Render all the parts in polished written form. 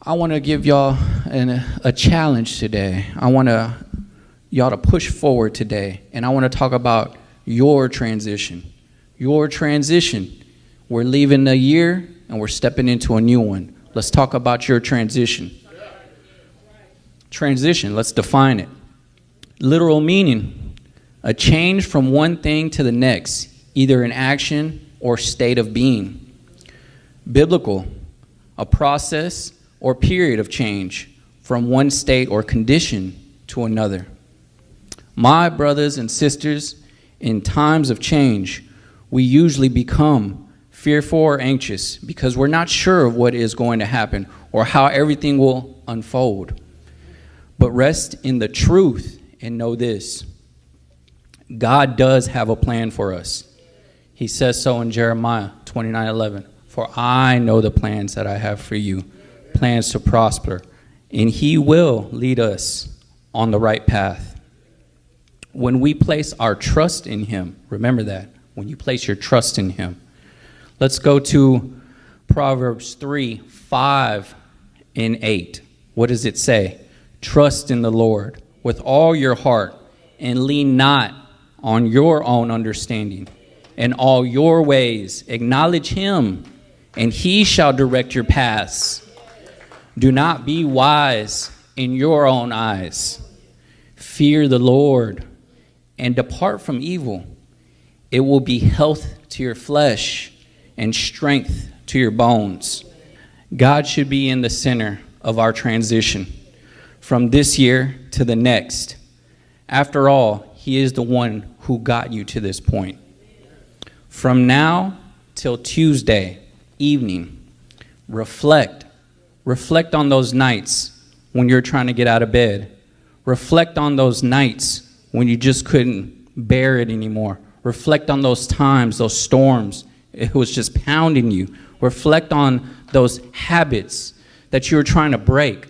I want to give y'all a challenge today. I want y'all to push forward today, and I want to talk about your transition. Your transition. We're leaving the year, and we're stepping into a new one. Let's talk about your transition. Transition, let's define it. Literal meaning, a change from one thing to the next, either an action or state of being. Biblical, a process or period of change from one state or condition to another. My brothers and sisters, in times of change, we usually become fearful or anxious because we're not sure of what is going to happen or how everything will unfold. But rest in the truth and know this: God does have a plan for us. He says so in Jeremiah 29:11. For I know the plans that I have for you, plans to prosper, and he will lead us on the right path. When we place our trust in him, remember that, when you place your trust in him. Let's go to Proverbs 3:5-8. What does it say? Trust in the Lord with all your heart and lean not on your own understanding. In all your ways acknowledge him, and he shall direct your paths. Do not be wise in your own eyes. Fear the Lord and depart from evil. It will be health to your flesh and strength to your bones. God should be in the center of our transition from this year to the next. After all, he is the one who got you to this point. From now till Tuesday evening, reflect on those nights when you're trying to get out of bed. Reflect on those nights when you just couldn't bear it anymore. Reflect on those times, those storms, it was just pounding you. Reflect on those habits that you were trying to break.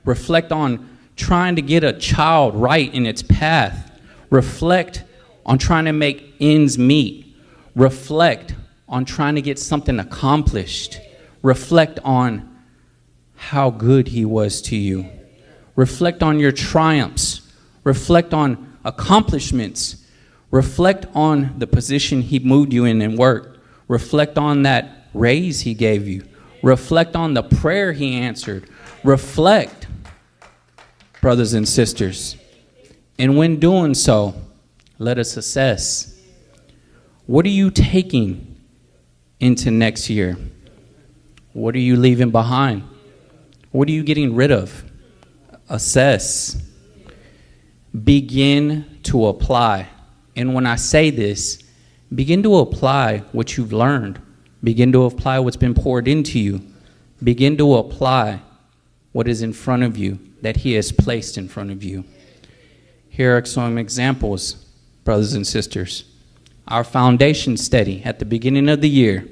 Reflect on trying to get a child right in its path. Reflect on trying to make ends meet. Reflect on trying to get something accomplished. Reflect on how good he was to you. Reflect on your triumphs. Reflect on accomplishments. Reflect on the position he moved you in work. Reflect on that raise he gave you. Reflect on the prayer he answered. Reflect, brothers and sisters. And when doing so, let us assess. What are you taking into next year? What are you leaving behind? What are you getting rid of? Assess. Begin to apply. And when I say this, begin to apply what you've learned. Begin to apply what's been poured into you. Begin to apply what is in front of you, that he has placed in front of you. Here are some examples, brothers and sisters. Our foundation study at the beginning of the year.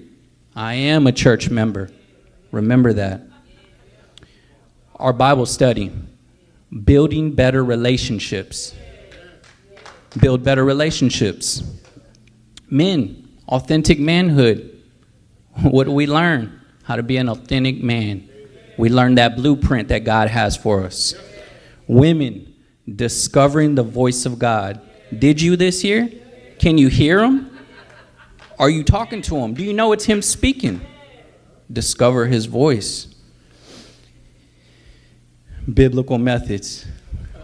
I am a church member. Remember that. Our Bible study, building better relationships. Build better relationships. Men, authentic manhood. What do we learn? How to be an authentic man. We learn that blueprint that God has for us. Women, discovering the voice of God. Did you this year? Can you hear him? Are you talking to him? Do you know it's him speaking? Discover his voice. Biblical methods.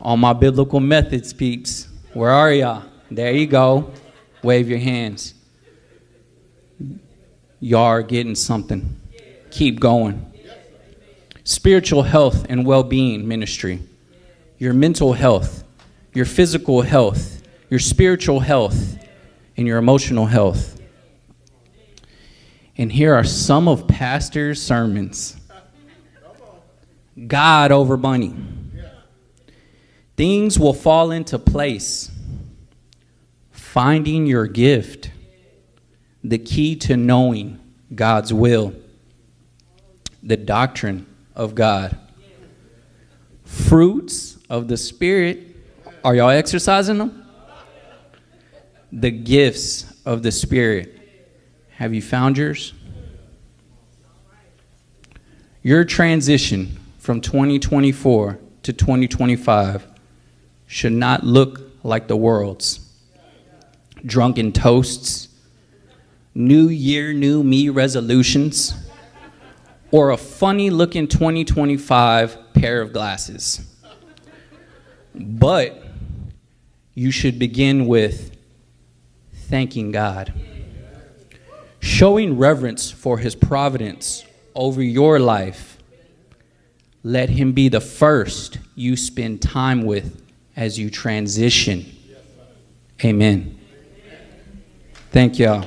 All my biblical methods, peeps. Where are y'all? There you go. Wave your hands. Y'all are getting something. Keep going. Spiritual health and well-being ministry. Your mental health, your physical health, your spiritual health, and your emotional health. And here are some of Pastor's sermons. God over money. Things will fall into place. Finding your gift. The key to knowing God's will. The doctrine of God. Fruits of the Spirit. Are y'all exercising them? The gifts of the Spirit. Have you found yours? Your transition from 2024 to 2025 should not look like the world's. Drunken toasts, New Year, New Me resolutions, or a funny-looking 2025 pair of glasses. But you should begin with thanking God, showing reverence for his providence over your life. Let him be the first you spend time with as you transition. Amen. Thank y'all.